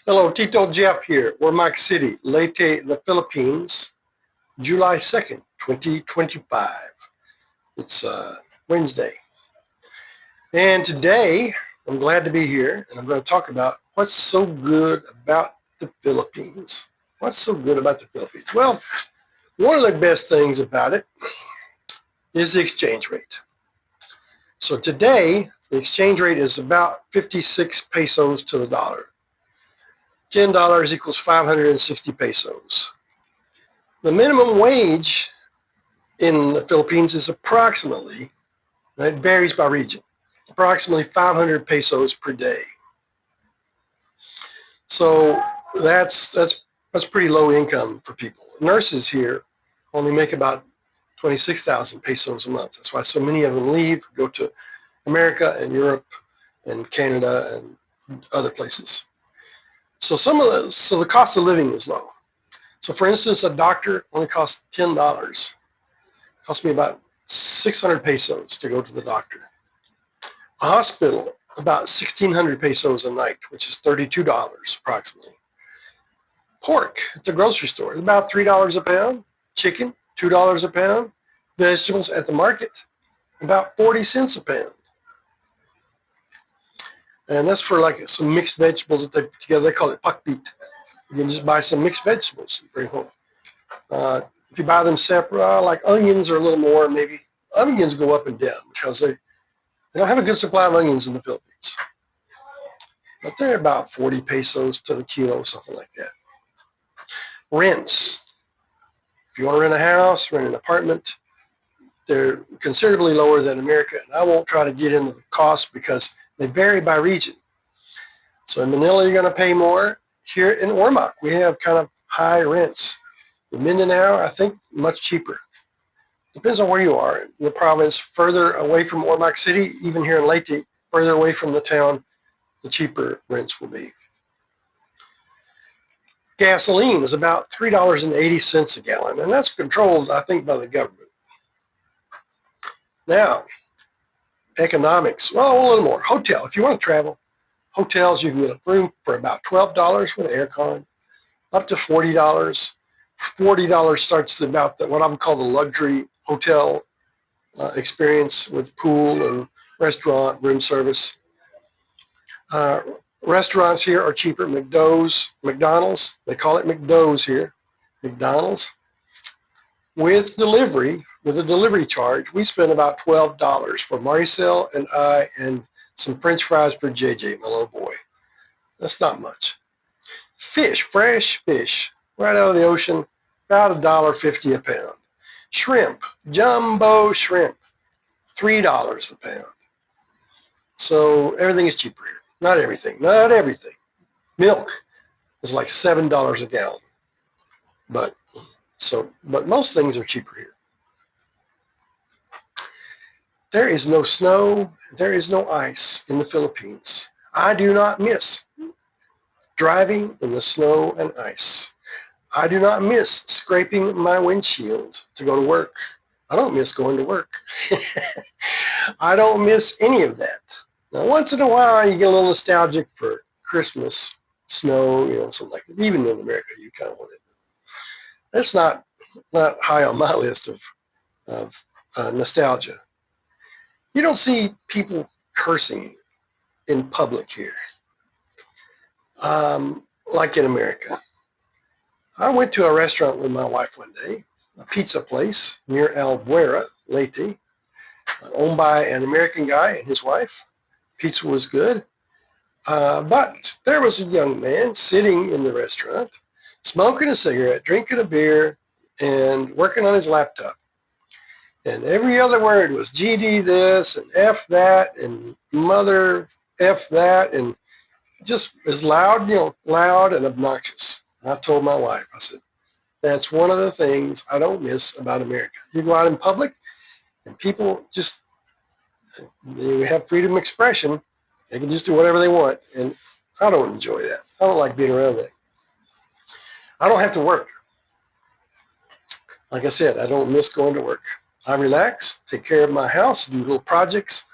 Hello, Tito Jeff here, Ormoc City, Leyte, the Philippines, July 2nd, 2025. It's Wednesday. And today, I'm glad to be here, and I'm going to talk about what's so good about the Philippines. What's so good about the Philippines? Well, one of the best things about it is the exchange rate. So today, the exchange rate is about 56 pesos to the dollar. $10 equals 560 pesos. The minimum wage in the Philippines is approximately, and it varies by region, approximately 500 pesos per day. So that's pretty low income for people. Nurses here only make about 26,000 pesos a month. That's why so many of them leave, go to America and Europe and Canada and other places. So the cost of living is low. So for instance, a doctor only costs $10. Cost me about 600 pesos to go to the doctor. A hospital, about 1,600 pesos a night, which is $32 approximately. Pork at the grocery store is about $3 a pound. Chicken, $2 a pound. Vegetables at the market, about 40 cents a pound. And that's for like some mixed vegetables that they put together. They call it pakbit. You can just buy some mixed vegetables and bring home. If you buy them separate, like onions are a little more, maybe onions go up and down because they don't have a good supply of onions in the Philippines. But they're about 40 pesos to the kilo, something like that. Rents. If you want to rent a house, rent an apartment, they're considerably lower than America. And I won't try to get into the cost because they vary by region. So in Manila, you're going to pay more. Here in Ormoc, we have kind of high rents. In Mindanao, I think much cheaper. Depends on where you are. In the province, further away from Ormoc City, even here in Leyte, further away from the town, the cheaper rents will be. Gasoline is about $3.80 a gallon, and that's controlled, I think, by the government. Now, economics. Well, a little more. Hotel. If you want to travel, hotels, you can get a room for about $12 with aircon, up to $40. $40 starts about what I would call the luxury hotel experience with pool and restaurant, room service. Restaurants here are cheaper. McDonald's, they call it McDo's here, McDonald's. With a delivery charge, we spend about $12 for Maricel and I and some French fries for JJ, my little boy. That's not much. Fish, fresh fish, right out of the ocean, about $1.50 a pound. Shrimp, jumbo shrimp, $3 a pound. So everything is cheaper here. Not everything. Milk is like $7 a gallon. But most things are cheaper here. There is no snow, there is no ice in the Philippines. I do not miss driving in the snow and ice. I do not miss scraping my windshield to go to work. I don't miss going to work. I don't miss any of that. Now, once in a while, you get a little nostalgic for Christmas, snow, something like that. Even in America, you kind of want it. That's not high on my list of nostalgia. You don't see people cursing in public here, like in America. I went to a restaurant with my wife one day, a pizza place near Albuera, Leyte, owned by an American guy and his wife. Pizza was good, but there was a young man sitting in the restaurant, smoking a cigarette, drinking a beer, and working on his laptop. And every other word was GD this and F that and mother F that, and just as loud, loud and obnoxious. I told my wife, I said, that's one of the things I don't miss about America. You go out in public and people just, they have freedom of expression. They can just do whatever they want. And I don't enjoy that. I don't like being around that. I don't have to work. Like I said, I don't miss going to work. I relax, take care of my house, do little projects,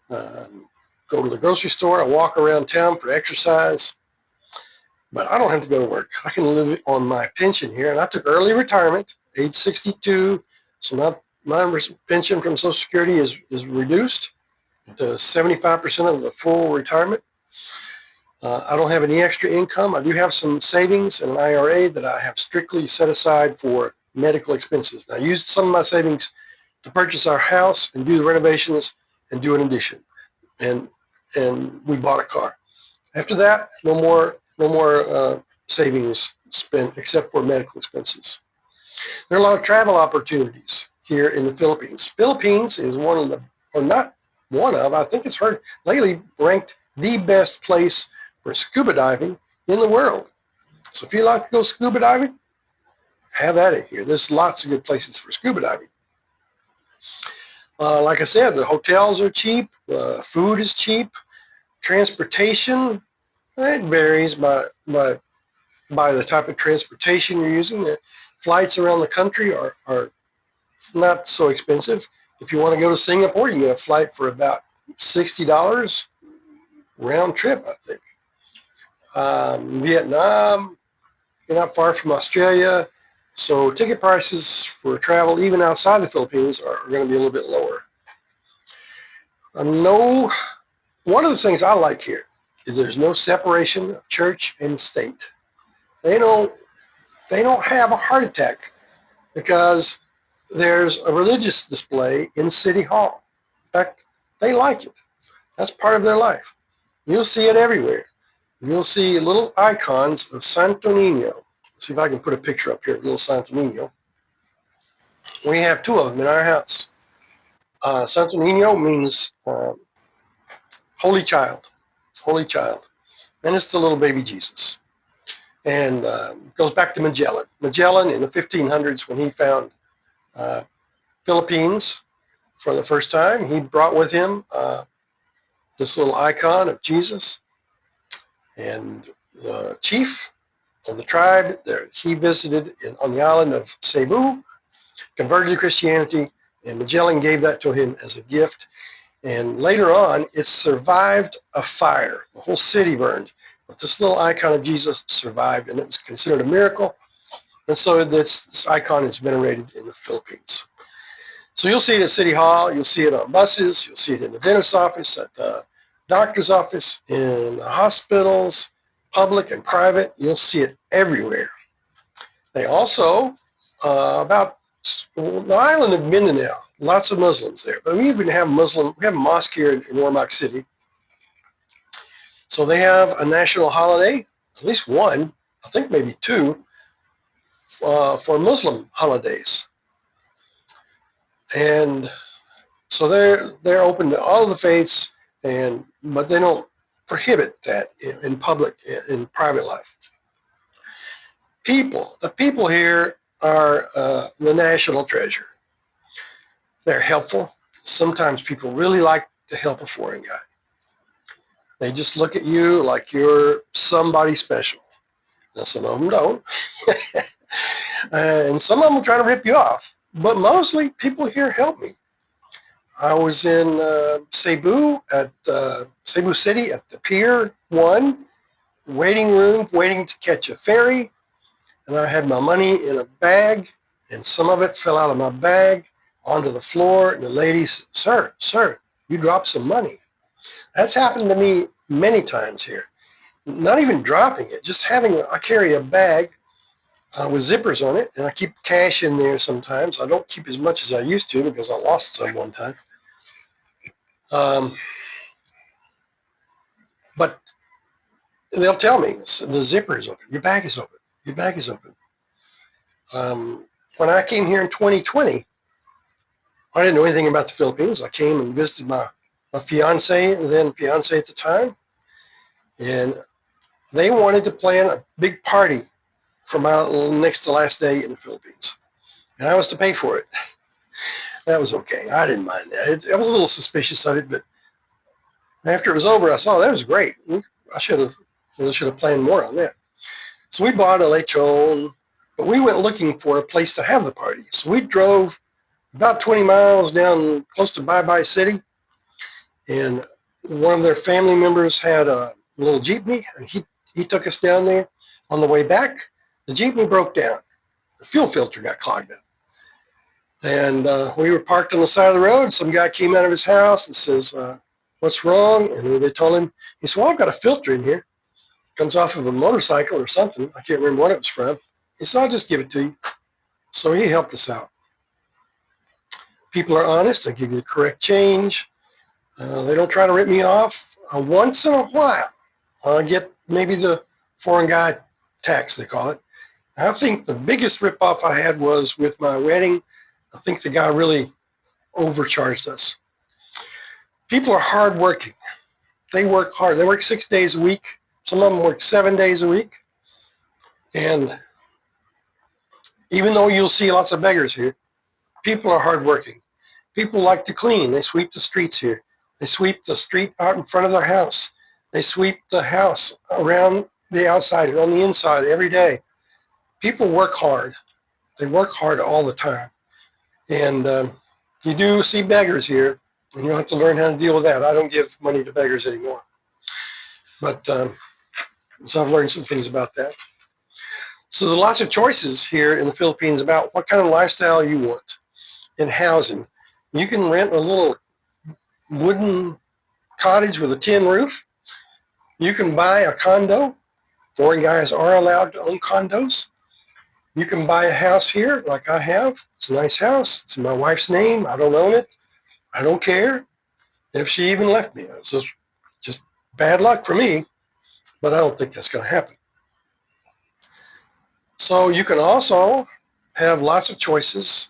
go to the grocery store. I walk around town for exercise. But I don't have to go to work. I can live on my pension here. And I took early retirement, age 62. So my pension from Social Security is reduced to 75% of the full retirement. I don't have any extra income. I do have some savings and an IRA that I have strictly set aside for medical expenses. And I used some of my savings to purchase our house and do the renovations and do an addition. And we bought a car. After that, no more savings spent except for medical expenses. There are a lot of travel opportunities here in the Philippines. Philippines is one of the, or not one of, I think it's heard lately ranked the best place for scuba diving in the world. So if you like to go scuba diving, have at it here. There's lots of good places for scuba diving. Like I said, the hotels are cheap, food is cheap, transportation, it varies by the type of transportation you're using. The flights around the country are not so expensive. If you want to go to Singapore, you can get a flight for about $60 round trip, I think. Vietnam, you're not far from Australia, so ticket prices for travel, even outside the Philippines, are going to be a little bit lower. One of the things I like here is there's no separation of church and state. They don't have a heart attack because there's a religious display in City Hall. In fact, they like it. That's part of their life. You'll see it everywhere. You'll see little icons of Santo Niño. Let's see if I can put a picture up here of little Santo Niño. We have two of them in our house. Santo Niño means Holy Child. Holy Child. And it's the little baby Jesus. And goes back to Magellan. Magellan in the 1500s, when he found Philippines for the first time, he brought with him this little icon of Jesus. And the chief of the tribe there, he visited on the island of Cebu, converted to Christianity, and Magellan gave that to him as a gift. And later on, it survived a fire. The whole city burned. But this little icon of Jesus survived, and it was considered a miracle. And so this icon is venerated in the Philippines. So you'll see it at City Hall. You'll see it on buses. You'll see it in the dentist's office, at the doctor's office, in the hospitals, public and private. You'll see it everywhere. They also, about the island of Mindanao, lots of Muslims there. But we even have we have a mosque here in Ormoc City. So they have a national holiday, at least one, I think maybe two, for Muslim holidays. And so they're open to all of the faiths, but they don't prohibit that in public, in private life. The people here are the national treasure. They're helpful. Sometimes people really like to help a foreign guy. They just look at you like you're somebody special. Now, some of them don't. And some of them will try to rip you off. But mostly, people here help me. I was in Cebu, at Cebu City at the Pier 1 waiting room, waiting to catch a ferry. And I had my money in a bag, and some of it fell out of my bag onto the floor. And the lady said, sir, you dropped some money. That's happened to me many times here. Not even dropping it, just I carry a bag with zippers on it, and I keep cash in there sometimes. I don't keep as much as I used to because I lost some one time. But they'll tell me, the zipper is open, your bag is open, your bag is open. When I came here in 2020, I didn't know anything about the Philippines. I came and visited my fiance, and then fiance at the time, and they wanted to plan a big party for my next to last day in the Philippines, and I was to pay for it. That was okay. I didn't mind that. I was a little suspicious of it, but after it was over, I saw that was great. I should have planned more on that. So we bought a lechon, but we went looking for a place to have the party. So we drove about 20 miles down close to Bye Bye City, and one of their family members had a little jeepney, and he took us down there. On the way back, the jeepney broke down. The fuel filter got clogged up. And we were parked on the side of the road. Some guy came out of his house and says, what's wrong? And they told him, he said, well, I've got a filter in here. It comes off of a motorcycle or something. I can't remember what it was from. He said, I'll just give it to you. So he helped us out. People are honest. They give you the correct change. They don't try to rip me off. Once in a while, I get maybe the foreign guy tax, they call it. I think the biggest ripoff I had was with my wedding. I think the guy really overcharged us. People are hardworking. They work hard. They work 6 days a week. Some of them work 7 days a week. And even though you'll see lots of beggars here, people are hardworking. People like to clean. They sweep the streets here. They sweep the street out in front of their house. They sweep the house around the outside and on the inside every day. People work hard. They work hard all the time. And you do see beggars here, and you'll have to learn how to deal with that. I don't give money to beggars anymore. But so I've learned some things about that. So there's lots of choices here in the Philippines about what kind of lifestyle you want in housing. You can rent a little wooden cottage with a tin roof. You can buy a condo. Foreign guys are allowed to own condos. You can buy a house here like I have. It's a nice house. It's in my wife's name. I don't own it. I don't care if she even left me. It's just bad luck for me, but I don't think that's going to happen. So you can also have lots of choices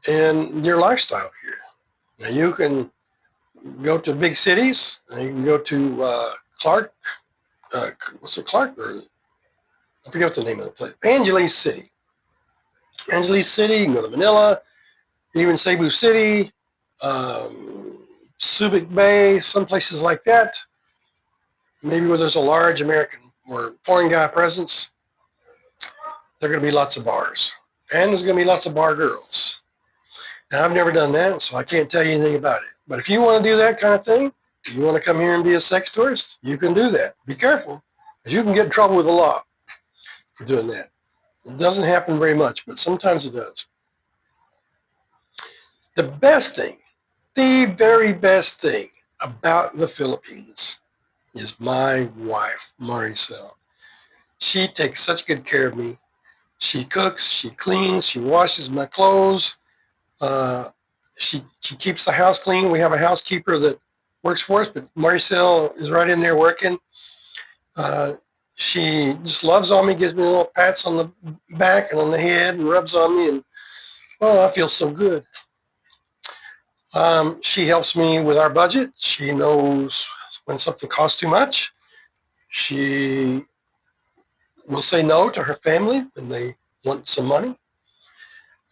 in your lifestyle here. Now you can go to big cities. You can go to Clark. What's it, Clark? Or I forget what the name of the place. Angeles City. Angeles City. You can go to Manila, even Cebu City, Subic Bay, some places like that. Maybe where there's a large American or foreign guy presence. There are going to be lots of bars. And there's going to be lots of bar girls. Now, I've never done that, so I can't tell you anything about it. But if you want to do that kind of thing, if you want to come here and be a sex tourist, you can do that. Be careful, because you can get in trouble with the law for doing that. It doesn't happen very much, but sometimes it does. The best thing, the very best thing about the Philippines is my wife, Maricel. She takes such good care of me. She cooks, she cleans, she washes my clothes. She keeps the house clean. We have a housekeeper that works for us, but Maricel is right in there working. She just loves on me, gives me little pats on the back and on the head and rubs on me, and oh, I feel so good. She helps me with our budget. She knows when something costs too much. She will say no to her family when they want some money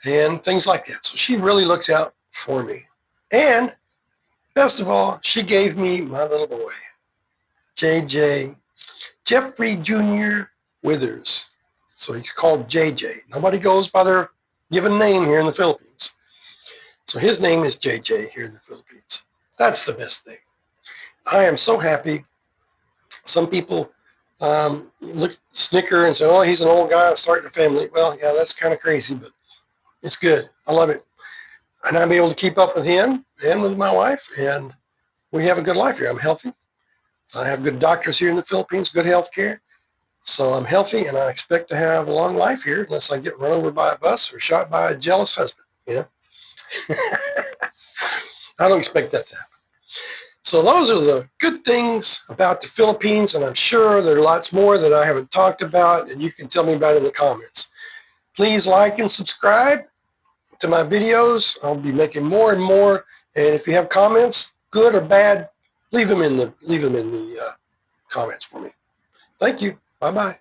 and things like that. So she really looks out for me. And best of all, she gave me my little boy, JJ, Jeffrey Jr. Withers. So he's called JJ. Nobody goes by their given name here in the Philippines. So his name is JJ here in the Philippines. That's the best thing. I am so happy. Some people snicker and say, oh, he's an old guy starting a family. Well, yeah, that's kind of crazy, but it's good. I love it. And I'm able to keep up with him and with my wife, and we have a good life here. I'm healthy. I have good doctors here in the Philippines, good health care. So I'm healthy, and I expect to have a long life here unless I get run over by a bus or shot by a jealous husband, you know. I don't expect that to happen. So those are the good things about the Philippines, and I'm sure there are lots more that I haven't talked about, and you can tell me about it in the comments. Please like and subscribe to my videos. I'll be making more and more, and if you have comments, good or bad, leave them in the comments for me. Thank you. Bye-bye.